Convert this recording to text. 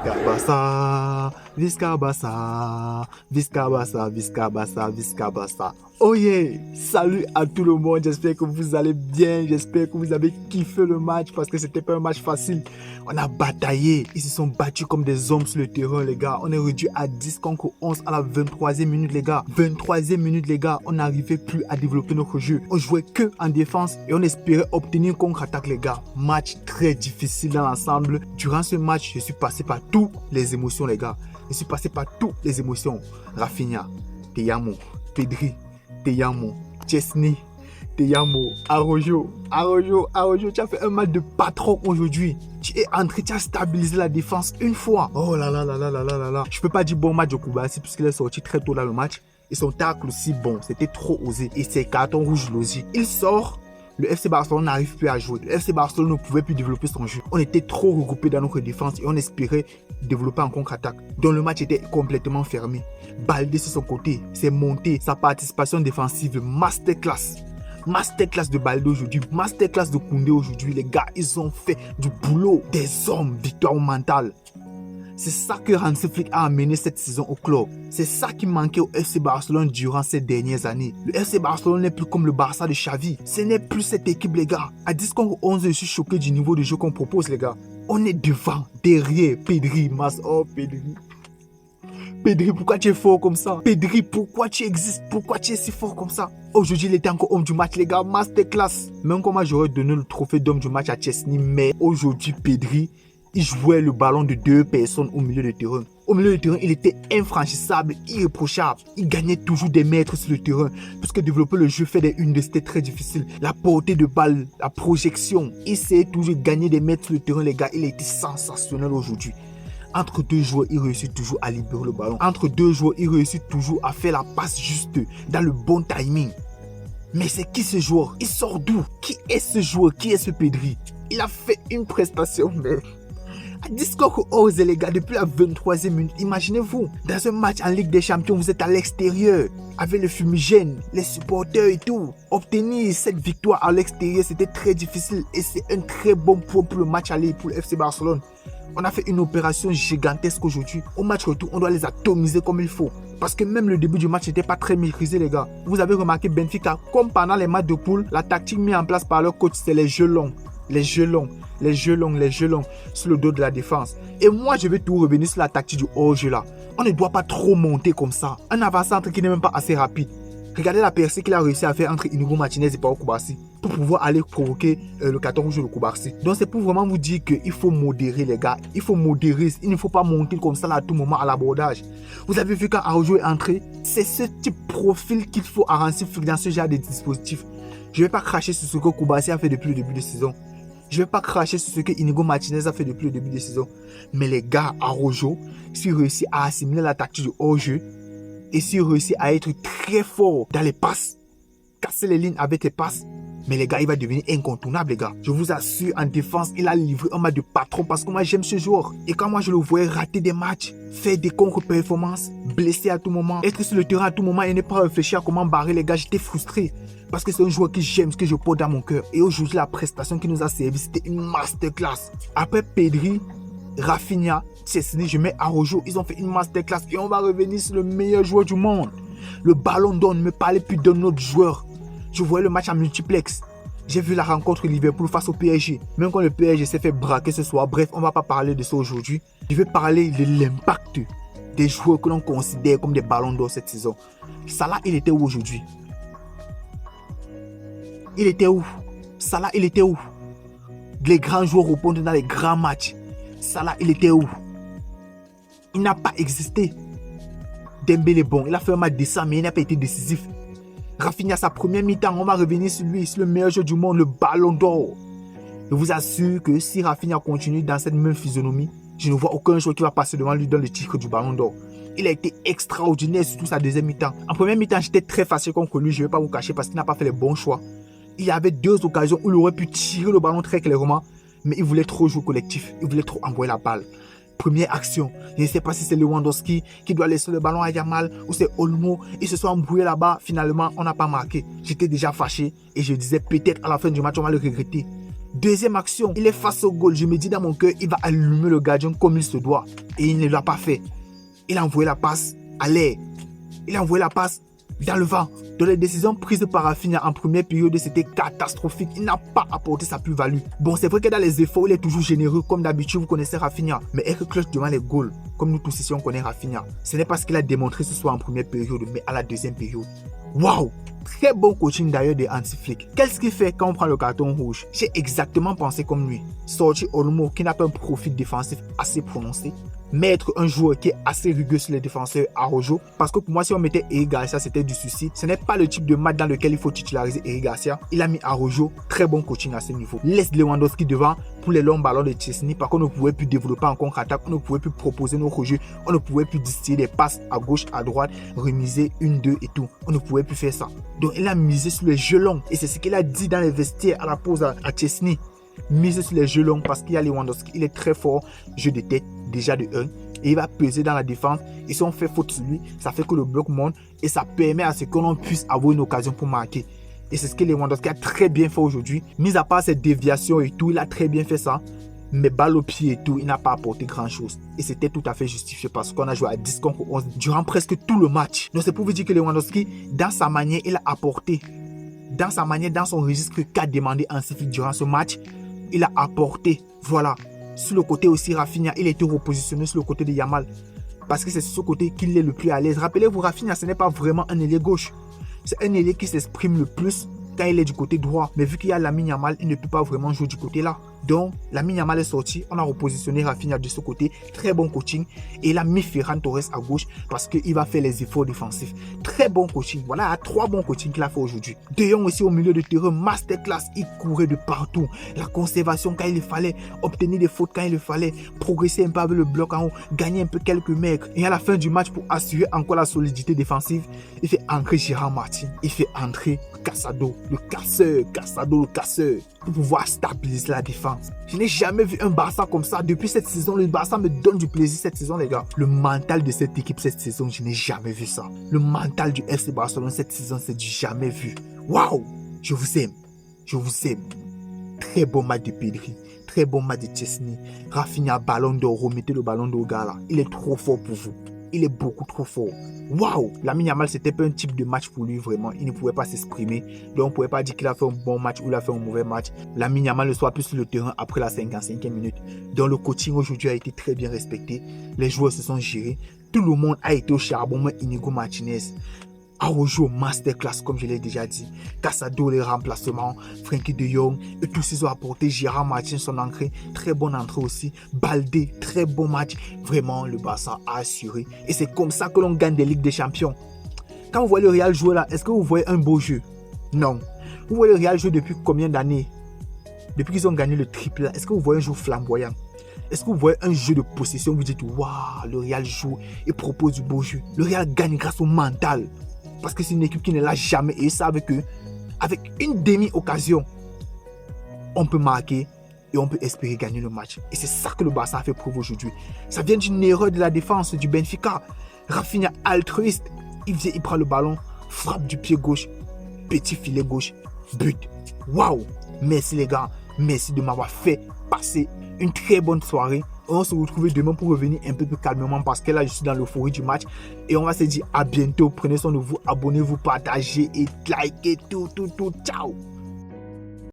Barça, Visca Barça, Visca Barça, Visca Barça, Visca Barça. Oh yeah! Salut à tout le monde, j'espère que vous allez bien, j'espère que vous avez kiffé le match parce que c'était pas un match facile. On a bataillé, ils se sont battus comme des hommes sur le terrain les gars. On est réduit à 10 contre 11 à la 23e minute les gars. 23e minute les gars, on n'arrivait plus à développer notre jeu. On jouait que en défense et on espérait obtenir une contre-attaque les gars. Match très difficile dans l'ensemble. Durant ce match, je suis passé par toutes les émotions les gars. Je suis passé par toutes les émotions. Rafinha, te amo, Pedri, te amo, Chesney, te amo, Araujo, tu as fait un match de patron aujourd'hui. Tu es entré, tu as stabilisé la défense une fois. Oh là là là là là là là là. Je peux pas dire bon match de Koubassi puisqu'il est sorti très tôt dans le match. Et son tacle aussi bon, c'était trop osé. Et ses cartons rouges logiques. Il sort. Le FC Barcelone n'arrive plus à jouer. Le FC Barcelone ne pouvait plus développer son jeu. On était trop regroupés dans notre défense et on espérait développer en contre-attaque. Donc le match était complètement fermé. Baldé sur son côté, s'est monté. Sa participation défensive, masterclass. Masterclass de Baldé aujourd'hui, masterclass de Koundé aujourd'hui. Les gars, ils ont fait du boulot. Des hommes, victoire mentale. C'est ça que Hansi Flick a amené cette saison au club. C'est ça qui manquait au FC Barcelone durant ces dernières années. Le FC Barcelone n'est plus comme le Barça de Xavi. Ce n'est plus cette équipe les gars. À 10 contre 11, je suis choqué du niveau de jeu qu'on propose les gars. On est devant, derrière, Pedri, Pedri. Pedri, pourquoi tu es fort comme ça? Pedri, pourquoi tu existes? Pourquoi tu es si fort comme ça? Aujourd'hui, il était encore homme du match, les gars. Masterclass. Même comment j'aurais donné le trophée d'homme du match à Chesney, mais aujourd'hui, Pedri, il jouait le ballon de deux personnes au milieu de terrain. Au milieu de terrain, il était infranchissable, irréprochable. Il gagnait toujours des mètres sur le terrain. Puisque développer le jeu fait des unes, c'était très difficile. La portée de balle, la projection. Il essayait toujours de gagner des mètres sur le terrain, les gars. Il était sensationnel aujourd'hui. Entre deux joueurs, il réussit toujours à libérer le ballon. Entre deux joueurs, il réussit toujours à faire la passe juste dans le bon timing. Mais c'est qui ce joueur? Il sort d'où? Qui est ce joueur? Qui est ce Pedri? Il a fait une prestation, mais... À 10 contre 11 les gars, depuis la 23e minute, imaginez-vous, dans un match en Ligue des Champions, vous êtes à l'extérieur, avec le fumigène, les supporters et tout. Obtenir cette victoire à l'extérieur, c'était très difficile et c'est un très bon point pour le match aller pour le FC Barcelone. On a fait une opération gigantesque aujourd'hui. Au match retour, on doit les atomiser comme il faut. Parce que même le début du match n'était pas très maîtrisé les gars. Vous avez remarqué Benfica, comme pendant les matchs de poule, la tactique mise en place par leur coach, c'est les jeux longs. Les jeux longs sur le dos de la défense. Et moi, je vais tout revenir sur la tactique du hors-jeu là. On ne doit pas trop monter comme ça. Un avant-centre qui n'est même pas assez rapide. Regardez la percée qu'il a réussi à faire entre Inigo Martinez et Pau Koubassi pour pouvoir aller provoquer le carton rouge de Koubassi. Donc c'est pour vraiment vous dire qu'il faut modérer les gars. Il faut modérer. Il ne faut pas monter comme ça là, à tout moment à l'abordage. Vous avez vu quand Araujo est entré, c'est ce type de profil qu'il faut arranger dans ce genre de dispositif. Je ne vais pas cracher sur ce que Koubassi a fait depuis le début de saison. Je ne vais pas cracher sur ce que Inigo Martinez a fait depuis le début de saison. Mais les gars, Araujo, s'il réussit à assimiler la tactique du hors-jeu et s'il réussit à être très fort dans les passes, casser les lignes avec les passes, mais les gars, il va devenir incontournable, les gars. Je vous assure, en défense, il a livré un match de patron parce que moi, j'aime ce joueur. Et quand moi, je le voyais rater des matchs, faire des contre-performances, blesser à tout moment, être sur le terrain à tout moment et ne pas réfléchir à comment barrer les gars, j'étais frustré. Parce que c'est un joueur que j'aime, ce que je porte dans mon cœur. Et aujourd'hui, la prestation qui nous a servi, c'était une masterclass. Après Pedri, Rafinha, Chesney, je mets Araujo, ils ont fait une masterclass. Et on va revenir sur le meilleur joueur du monde. Le ballon d'or, ne me parlez plus d'un autre joueur. Je voyais le match en multiplex. J'ai vu la rencontre Liverpool face au PSG. Même quand le PSG s'est fait braquer ce soir. Bref, on ne va pas parler de ça aujourd'hui. Je vais parler de l'impact des joueurs que l'on considère comme des ballons d'or cette saison. Salah, il était où aujourd'hui? Il était où? Salah, il était où? Les grands joueurs répondent dans les grands matchs. Salah, il était où? Il n'a pas existé. Dembélé, bon, il a fait un match décent, mais il n'a pas été décisif. Rafinha, sa première mi-temps, on va revenir sur lui, sur le meilleur joueur du monde, le ballon d'or. Je vous assure que si Rafinha continue dans cette même physionomie, je ne vois aucun joueur qui va passer devant lui dans le titre du ballon d'or. Il a été extraordinaire, surtout sa deuxième mi-temps. En première mi-temps, j'étais très fâché contre lui, je ne vais pas vous cacher parce qu'il n'a pas fait les bons choix. Il y avait deux occasions où il aurait pu tirer le ballon très clairement, mais il voulait trop jouer collectif, il voulait trop envoyer la balle. Première action, je ne sais pas si c'est Lewandowski qui doit laisser le ballon à Yamal ou c'est Olmo. Ils se sont embrouillés là-bas, finalement on n'a pas marqué. J'étais déjà fâché et je disais peut-être à la fin du match on va le regretter. Deuxième action, il est face au goal. Je me dis dans mon cœur, il va allumer le gardien comme il se doit. Et il ne l'a pas fait. Il a envoyé la passe à l'air. Il a envoyé la passe dans le vent. Dans les décisions prises par Rafinha en première période, c'était catastrophique. Il n'a pas apporté sa plus-value. Bon, c'est vrai que dans les efforts, il est toujours généreux. Comme d'habitude, vous connaissez Rafinha. Mais être clutch devant les goals, comme nous tous ici, on connaît Rafinha. Ce n'est pas ce qu'il a démontré ce soir en première période, mais à la deuxième période. Waouh! Très bon coaching d'ailleurs de Hansi Flick. Qu'est-ce qu'il fait quand on prend le carton rouge? J'ai exactement pensé comme lui. Sortir Olmo qui n'a pas un profil défensif assez prononcé. Mettre un joueur qui est assez rugueux sur les défenseurs à Rojo. Parce que pour moi, si on mettait Eric Garcia, c'était du suicide. Ce n'est pas le type de match dans lequel il faut titulariser Eric Garcia. Il a mis Rojo. Très bon coaching à ce niveau. Laisse Lewandowski devant pour les longs ballons de Chesney. Par contre, on ne pouvait plus développer en contre-attaque. On ne pouvait plus proposer nos rejets. On ne pouvait plus distiller des passes à gauche, à droite, remiser 1-2 et tout. On ne pouvait plus faire ça. Donc, il a misé sur les jeux longs. Et c'est ce qu'il a dit dans les vestiaires à la pause à Chesney. Mise sur les jeux longs parce qu'il y a Lewandowski, il est très fort, jeu de tête déjà de 1 et il va peser dans la défense et si on fait faute sur lui, ça fait que le bloc monte et ça permet à ce que l'on puisse avoir une occasion pour marquer. Et c'est ce que Lewandowski a très bien fait aujourd'hui. Mis à part cette déviation et tout, il a très bien fait ça. Mais balle au pied et tout, il n'a pas apporté grand chose. Et c'était tout à fait justifié parce qu'on a joué à 10 contre 11 durant presque tout le match. Donc c'est pour vous dire que Lewandowski, dans sa manière, il a apporté. Dans sa manière, dans son registre qu'a demandé Hansi Flick durant ce match, il a apporté, voilà. Sur le côté aussi, Rafinha, il était repositionné sur le côté de Yamal. Parce que c'est sur ce côté qu'il est le plus à l'aise. Rappelez-vous, Rafinha, ce n'est pas vraiment un ailier gauche. C'est un ailier qui s'exprime le plus quand il est du côté droit. Mais vu qu'il y a Lamine Yamal, il ne peut pas vraiment jouer du côté là. Donc, Lamine Yamal est sorti. On a repositionné Rafinha de ce côté. Très bon coaching. Et il a mis Ferran Torres à gauche parce qu'il va faire les efforts défensifs. Très bon coaching. Voilà, 3 bons coachings qu'il a fait aujourd'hui. De Jong aussi au milieu de terrain. Masterclass. Il courait de partout. La conservation quand il fallait. Obtenir des fautes quand il fallait. Progresser un peu avec le bloc en haut. Gagner un peu quelques mètres. Et à la fin du match, pour assurer encore la solidité défensive, il fait entrer Gérard Martin. Il fait entrer Casado. Le casseur. Casado, le casseur. Pour pouvoir stabiliser la défense. Je n'ai jamais vu un Barça comme ça. Depuis cette saison, le Barça me donne du plaisir cette saison, les gars. Le mental de cette équipe cette saison, je n'ai jamais vu ça. Le mental du FC Barcelone cette saison, c'est du jamais vu. Waouh! Je vous aime. Je vous aime. Très bon match de Pedri. Très bon match de Chesney. Rafinha, ballon d'or. Remettez le ballon d'or, gars, là. Il est trop fort pour vous. Il est beaucoup trop fort. Waouh! Lamine Yamal, c'était pas un type de match pour lui, vraiment. Il ne pouvait pas s'exprimer. Donc, on ne pouvait pas dire qu'il a fait un bon match ou il a fait un mauvais match. Lamine Yamal ne soit plus sur le terrain après la 55e minute. Donc, le coaching aujourd'hui a été très bien respecté. Les joueurs se sont gérés. Tout le monde a été au charbon, mais Inigo Martinez. Araujo, masterclass, comme je l'ai déjà dit. Casado, les remplacements. Frenkie de Jong. Et tous ils ont apporté. Gérard Martin, son entrée. Très bonne entrée aussi. Baldé, très bon match. Vraiment, le Barça a assuré. Et c'est comme ça que l'on gagne des Ligues des Champions. Quand vous voyez le Real jouer là, est-ce que vous voyez un beau jeu? Non. Vous voyez le Real jouer depuis combien d'années? Depuis qu'ils ont gagné le triple là, est-ce que vous voyez un jeu flamboyant? Est-ce que vous voyez un jeu de possession? Vous dites, waouh, le Real joue et propose du beau jeu. Le Real gagne grâce au mental. Parce que c'est une équipe qui ne lâche jamais. Et ils savent qu'avec une demi-occasion, on peut marquer et on peut espérer gagner le match. Et c'est ça que le Barça a fait preuve aujourd'hui. Ça vient d'une erreur de la défense du Benfica. Rafinha altruiste. Il prend le ballon, frappe du pied gauche, petit filet gauche, but. Waouh! Merci les gars. Merci de m'avoir fait passer une très bonne soirée. On se retrouve demain pour revenir un peu plus calmement parce que là je suis dans l'euphorie du match et on va se dire à bientôt. Prenez soin de vous, abonnez-vous, partagez et likez tout. Ciao.